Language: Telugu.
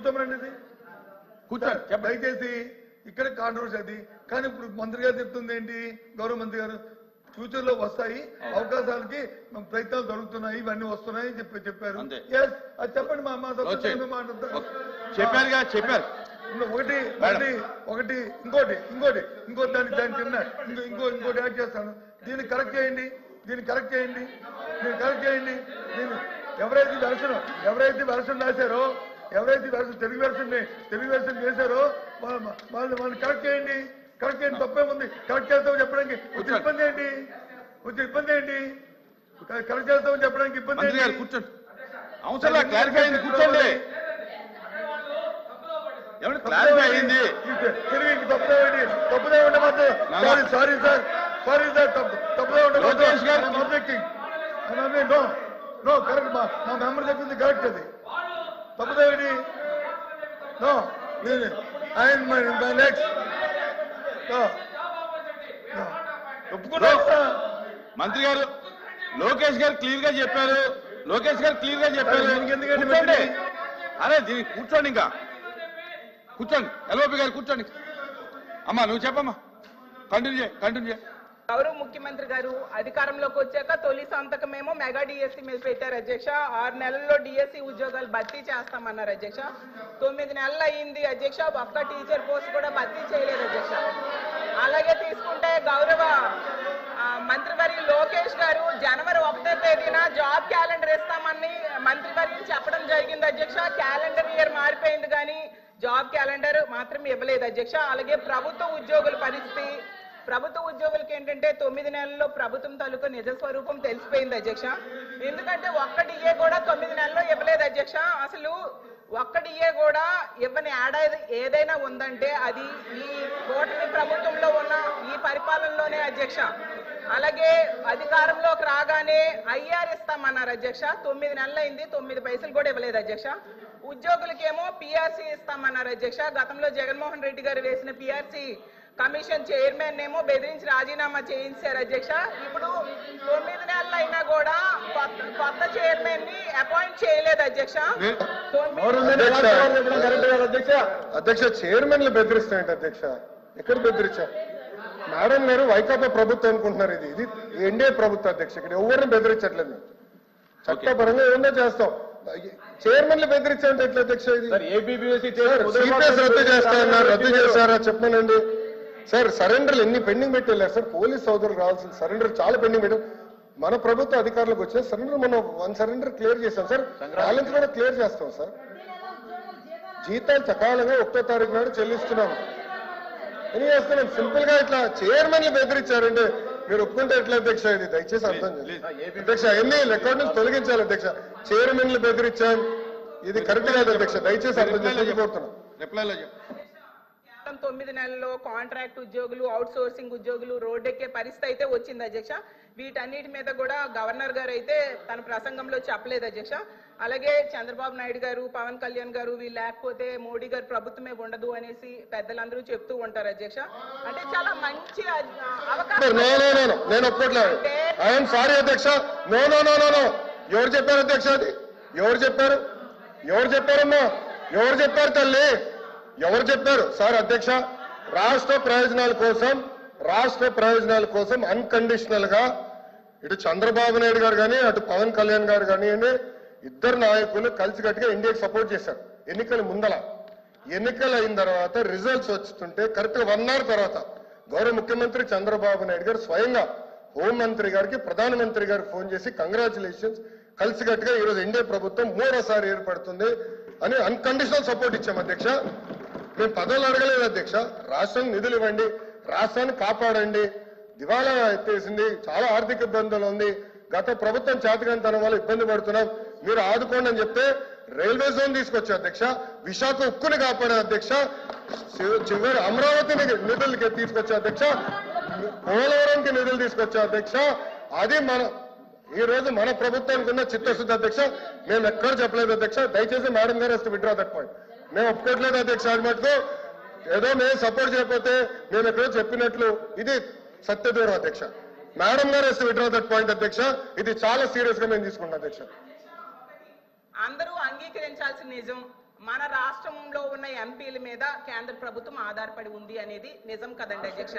కూర్చోమనండి ఇది కూర్చోండి దయచేసి ఇక్కడ కాంట్రవర్సీ అది. కానీ ఇప్పుడు మంత్రి గారు చెప్తుంది ఏంటి, గౌరవ మంత్రి గారు ఫ్యూచర్ లో వస్తాయి అవకాశాలకి ప్రయత్నాలు జరుగుతున్నాయి, ఇవన్నీ వస్తున్నాయి చెప్పారు. అది చెప్పండి మా చెప్పారు. ఒకటి ఇంకోటి దాని కింద ఇంకోటి యాడ్ చేస్తాను. దీన్ని కరెక్ట్ చేయండి. ఎవరైతే వెర్షన్ రాశారో, ఎవరైతే తెలుగు వెర్షన్ చేశారో వాళ్ళని కరెక్ట్ చేయండి. తప్పేముంది? కరెక్ట్ చేస్తామని చెప్పడానికి ఇబ్బంది ఏంటి? కరెక్ట్ చేస్తామని చెప్పడానికి ఇబ్బంది ఏంటి? కూర్చోండి. క్లారిఫై అయింది. కూర్చోండి. క్లారిఫై అయింది. తప్పుదే ఉండదు. సారీ సార్ తప్పుదే ఉండదు. No correct. మా మెంబర్ చెప్పింది కరెక్ట్. అది తప్పుదేవిడి. నో నెక్స్ట్ మంత్రి గారు లోకేష్ గారు క్లియర్ గా చెప్పారు. అరే దీనికి కూర్చోండి. ఇంకా కూర్చోండి. ఎల్ఓపి గారు కూర్చోండి. అమ్మా నువ్వు చెప్పమ్మా. కంటిన్యూ చేయ. గౌరవ ముఖ్యమంత్రి గారు అధికారంలోకి వచ్చాక తొలి సంతకమేమో మెగా డిఎస్సీ మీద పెట్టారు అధ్యక్ష. 6 నెలల్లో డిఎస్సీ ఉద్యోగాలు భర్తీ చేస్తామన్నారు అధ్యక్ష. 9 నెలలు అయింది అధ్యక్ష. ఒక్క టీచర్ పోస్ట్ కూడా భర్తీ చేయలేదు అధ్యక్ష. అలాగే తీసుకుంటే గౌరవ మంత్రివర్య లోకేష్ గారు జనవరి 1వ తేదీన జాబ్ క్యాలెండర్ ఇస్తామని మంత్రివర్యం చెప్పడం జరిగింది అధ్యక్ష. క్యాలెండర్ ఇయర్ మారిపోయింది కానీ జాబ్ క్యాలెండర్ మాత్రం ఇవ్వలేదు అధ్యక్ష. అలాగే ప్రభుత్వ ఉద్యోగుల పరిస్థితి, ప్రభుత్వ ఉద్యోగులకి ఏంటంటే 9 నెలల్లో ప్రభుత్వం తాలూకు నిజ స్వరూపం తెలిసిపోయింది అధ్యక్ష. ఎందుకంటే ఒక్క డిఏ కూడా 9 నెలల్లో ఇవ్వలేదు అధ్యక్ష. అసలు ఒక్క డిఏ కూడా ఇవ్వని ఏడాది ఏదైనా ఉందంటే అది ఈ కూటమి ప్రభుత్వంలో ఉన్న ఈ పరిపాలనలోనే అధ్యక్ష. అలాగే అధికారంలోకి రాగానే ఐఆర్ ఇస్తామన్నారు అధ్యక్ష. 9 నెలలు అయింది, 9 పైసలు కూడా ఇవ్వలేదు అధ్యక్ష. ఉద్యోగులకేమో పిఆర్సీ ఇస్తామన్నారు అధ్యక్ష. గతంలో జగన్మోహన్ రెడ్డి గారు వేసిన పిఆర్సీ కమిషన్ చైర్మన్ ఏమో బెదిరించి రాజీనామా చేయించారు అధ్యక్ష. ఇప్పుడు 9 నెలలు అయినా కూడా కొత్త చైర్మన్ ని అపాయింట్ చేయలేదు అధ్యక్ష. అధ్యక్ష చైర్మన్లు బెదిరిస్తాయంట అధ్యక్ష. ఎక్కడ బెదిరించా? మేడం గారు వైకాపా ప్రభుత్వం అనుకుంటున్నారు. ఇది ఎన్డీఏ ప్రభుత్వం అధ్యక్ష. ఇక్కడ ఎవరిని బెదిరించట్లేదు. చట్టపరంగా ఏమన్నా చేస్తాం. చైర్మన్లు బెదిరించాలంటే ఎట్లా అధ్యక్ష? ఇది సిపిఎస్ రద్దు చేస్తా అన్నారు. రద్దు చేస్తారా చెప్పనండి సార్. సరెండర్లు ఎన్ని పెండింగ్ పెట్టి వెళ్ళారు సార్. పోలీస్ సోదరులు రావాల్సిన సరెండర్ చాలా పెండింగ్ పెట్టాం. మన ప్రభుత్వ అధికారులకు వచ్చే సరెండర్ మనం 1 సరెండర్ క్లియర్ చేస్తాం సార్. బ్యాలెన్స్ కూడా క్లియర్ చేస్తాం సార్. జీతాలు సకాలంగా 1వ తారీఖు నాడు చెల్లిస్తున్నాము. ఎన్ని చేస్తున్నాం. సింపుల్ గా ఇట్లా చైర్మన్లు బెదిరించారండి. మీరు ఒప్పుకుంటే ఎట్లా అధ్యక్ష? ఇది దయచేసి అర్థం చేయండి అధ్యక్ష. ఎన్ని రికార్డు నుంచి తొలగించాలి అధ్యక్ష. చైర్మన్లు బెదిరించాం. ఇది కరెక్ట్ కాదు అధ్యక్ష. దయచేసి అర్థం చేసి కోరుతున్నాం. 9 నెలల్లో కాంట్రాక్ట్ ఉద్యోగులు, అవుట్ సోర్సింగ్ ఉద్యోగులు రోడ్డెక్కే పరిస్థితి అయితే వచ్చింది అధ్యక్ష. వీటన్నిటి మీద కూడా గవర్నర్ గారు అయితే తన ప్రసంగంలో చెప్పలేదు అధ్యక్ష. అలాగే చంద్రబాబు నాయుడు గారు, పవన్ కళ్యాణ్ గారు వీళ్ళు లేకపోతే మోడీ గారు ప్రభుత్వమే ఉండదు అనేసి పెద్దలందరూ చెప్తూ ఉంటారు అధ్యక్ష. అంటే చాలా మంచి అవకాశం. నేను ఒప్పుకోవట్లేదు. ఐఎమ్ సారీ అధ్యక్ష. No no no no no. ఎవరు చెప్పారు అధ్యక్ష? అది ఎవరు చెప్పారమ్మా? ఎవరు చెప్పారు తల్లి? ఎవరు చెప్పారు సార్? అధ్యక్ష రాష్ట్ర ప్రయోజనాల కోసం అన్కండిషనల్ గా ఇటు చంద్రబాబు నాయుడు గారు కానీ అటు పవన్ కళ్యాణ్ గారు కానీ ఇద్దరు నాయకులు కలిసికట్టుగా ఇండియాకి సపోర్ట్ చేశారు. ఎన్నికల ముందల ఎన్నికలు అయిన తర్వాత రిజల్ట్స్ వస్తుంటే కరెక్ట్ గా 1 అవర్ తర్వాత గౌరవ ముఖ్యమంత్రి చంద్రబాబు నాయుడు గారు స్వయంగా హోంమంత్రి గారికి ప్రధానమంత్రి గారికి ఫోన్ చేసి కంగ్రాచులేషన్స్, కలిసికట్టుగా ఈరోజు ఎన్డీఏ ప్రభుత్వం 3వసారి ఏర్పడుతుంది అని అన్కండిషనల్ సపోర్ట్ ఇచ్చాం అధ్యక్ష. మేము పదవులు అడగలేదు అధ్యక్ష. రాష్ట్రానికి నిధులు ఇవ్వండి, రాష్ట్రాన్ని కాపాడండి. దివాలా ఎత్తేసింది, చాలా ఆర్థిక ఇబ్బందులు ఉంది. గత ప్రభుత్వం చేతకానితనం వల్ల ఇబ్బంది పడుతున్నాం, మీరు ఆదుకోండి అని చెప్తే రైల్వే జోన్ తీసుకొచ్చా అధ్యక్ష. విశాఖ ఉక్కుని కాపాడే అధ్యక్ష. చివరి అమరావతిని నిధులకి తీసుకొచ్చా అధ్యక్ష. పోలవరంకి నిధులు తీసుకొచ్చా అధ్యక్ష. అది ఈ రోజు మన ప్రభుత్వానికి ఉన్న చిత్తశుద్ధి అధ్యక్ష. మేము ఎక్కడ చెప్పలేదు అధ్యక్ష. దయచేసి మేడం గారు వస్తే విత్డ్రా దట్ పాయింట్. మేము ఒప్పుకోవట్లేదు అధ్యక్ష. అది మటుకు ఏదో మేము సపోర్ట్ చేయకపోతే మేము ఎక్కడో చెప్పినట్లు ఇది సత్యదూరం అధ్యక్ష. మేడం గారు వస్తే విత్డ్రా దట్ పాయింట్ అధ్యక్ష. ఇది చాలా సీరియస్ గా మేము తీసుకుంటాం అధ్యక్ష. అందరూ అంగీకరించాల్సిన నిజం, మన రాష్ట్రం ఎంపీల మీద కేంద్ర ప్రభుత్వం ఆధారపడి ఉంది అనేది నిజం కదండి అధ్యక్ష.